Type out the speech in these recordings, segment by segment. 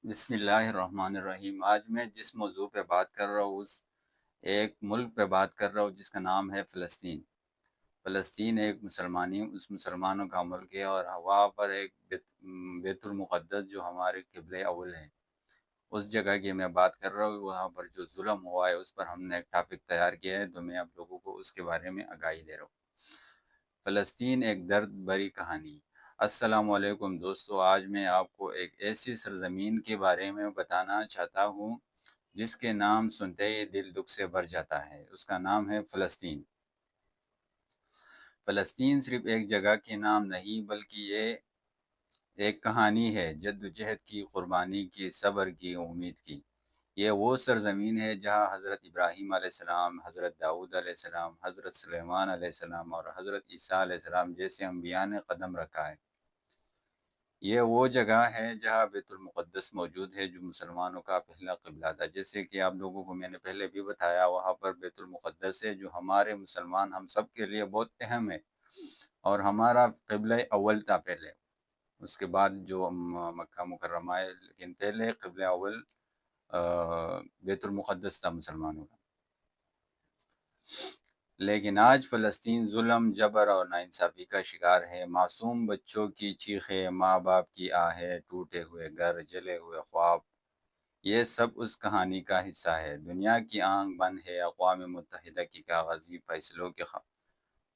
بسم اللہ الرحمن الرحیم۔ آج میں جس موضوع پہ بات کر رہا ہوں ایک ملک پہ بات کر رہا ہوں جس کا نام ہے فلسطین۔ فلسطین ایک مسلمانوں کا ملک ہے، اور وہاں پر ایک بیت المقدس جو ہمارے قبلہ اول ہیں، اس جگہ کی میں بات کر رہا ہوں۔ وہاں پر جو ظلم ہوا ہے اس پر ہم نے ایک ٹاپک تیار کیا ہے، تو میں آپ لوگوں کو اس کے بارے میں آگاہی دے رہا ہوں۔ فلسطین ایک درد بری کہانی۔ السلام علیکم دوستو، آج میں آپ کو ایک ایسی سرزمین کے بارے میں بتانا چاہتا ہوں جس کے نام سنتے ہی دل دکھ سے بھر جاتا ہے۔ اس کا نام ہے فلسطین۔ فلسطین صرف ایک جگہ کے نام نہیں، بلکہ یہ ایک کہانی ہے، جدوجہد کی، قربانی کی، صبر کی، امید کی۔ یہ وہ سرزمین ہے جہاں حضرت ابراہیم علیہ السلام، حضرت داؤد علیہ السلام، حضرت سلیمان علیہ السلام اور حضرت عیسیٰ علیہ السلام جیسے انبیاء نے قدم رکھا ہے۔ یہ وہ جگہ ہے جہاں بیت المقدس موجود ہے، جو مسلمانوں کا پہلا قبلہ تھا۔ جیسے کہ آپ لوگوں کو میں نے پہلے بھی بتایا، وہاں پر بیت المقدس ہے جو ہمارے مسلمان ہم سب کے لیے بہت اہم ہے، اور ہمارا قبلہ اول تھا پہلے۔ اس کے بعد جو مکہ مکرمہ ہے، لیکن پہلے قبلہ اول بیت المقدس تھا مسلمانوں کا۔ لیکن آج فلسطین ظلم، جبر اور ناانصافی کا شکار ہے۔ معصوم بچوں کی چیخیں، ماں باپ کی آہیں، ٹوٹے ہوئے گھر، جلے ہوئے خواب، یہ سب اس کہانی کا حصہ ہے۔ دنیا کی آنکھ بند ہے، اقوام متحدہ کی کاغذی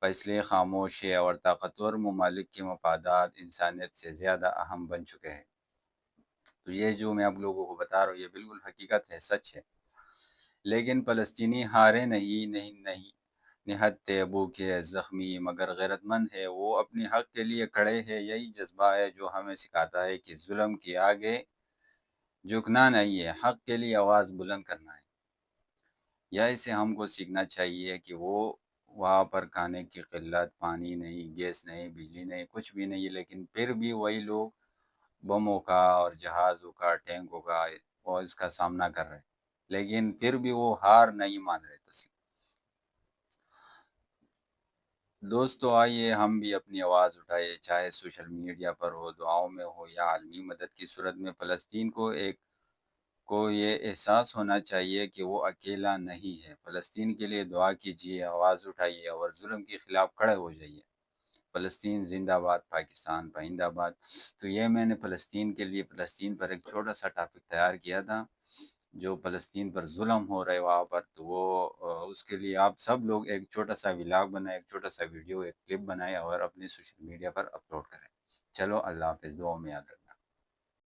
فیصلے خاموش ہے، اور طاقتور ممالک کے مفادات انسانیت سے زیادہ اہم بن چکے ہیں۔ تو یہ جو میں آپ لوگوں کو بتا رہا ہوں یہ بالکل حقیقت ہے، سچ ہے۔ لیکن فلسطینی ہارے نہیں نہت تھے، بھوکے، زخمی، مگر غیرت مند ہے۔ وہ اپنے حق کے لیے کھڑے ہیں۔ یہی جذبہ ہے جو ہمیں سکھاتا ہے کہ ظلم کے آگے جھکنا نہیں ہے، حق کے لیے آواز بلند کرنا ہے۔ یا اسے ہم کو سیکھنا چاہیے کہ وہاں پر کھانے کی قلت، پانی نہیں، گیس نہیں، بجلی نہیں، کچھ بھی نہیں، لیکن پھر بھی وہی لوگ بموں کا اور جہازوں کا، ٹینکوں کا اور اس کا سامنا کر رہے، لیکن پھر بھی وہ ہار نہیں مان رہے تسلیم۔ دوستو آئیے ہم بھی اپنی آواز اٹھائے، چاہے سوشل میڈیا پر ہو، دعاؤں میں ہو، یا عالمی مدد کی صورت میں۔ فلسطین کو یہ احساس ہونا چاہیے کہ وہ اکیلا نہیں ہے۔ فلسطین کے لیے دعا کیجیے، آواز اٹھائیے اور ظلم کے خلاف کھڑے ہو جائیے۔ فلسطین زندہ باد، پاکستان پائندہ باد۔ تو یہ میں نے فلسطین کے لیے، فلسطین پر ایک چھوٹا سا ٹاپک تیار کیا تھا، جو فلسطین پر ظلم ہو رہے وہاں پر، تو وہ اس کے لیے آپ سب لوگ ایک چھوٹا سا ولاگ بنائیں، ایک چھوٹا سا ویڈیو، ایک کلپ بنائیں اور اپنی سوشل میڈیا پر اپلوڈ کریں۔ چلو اللہ حافظ، دعاؤں میں یاد رکھیں۔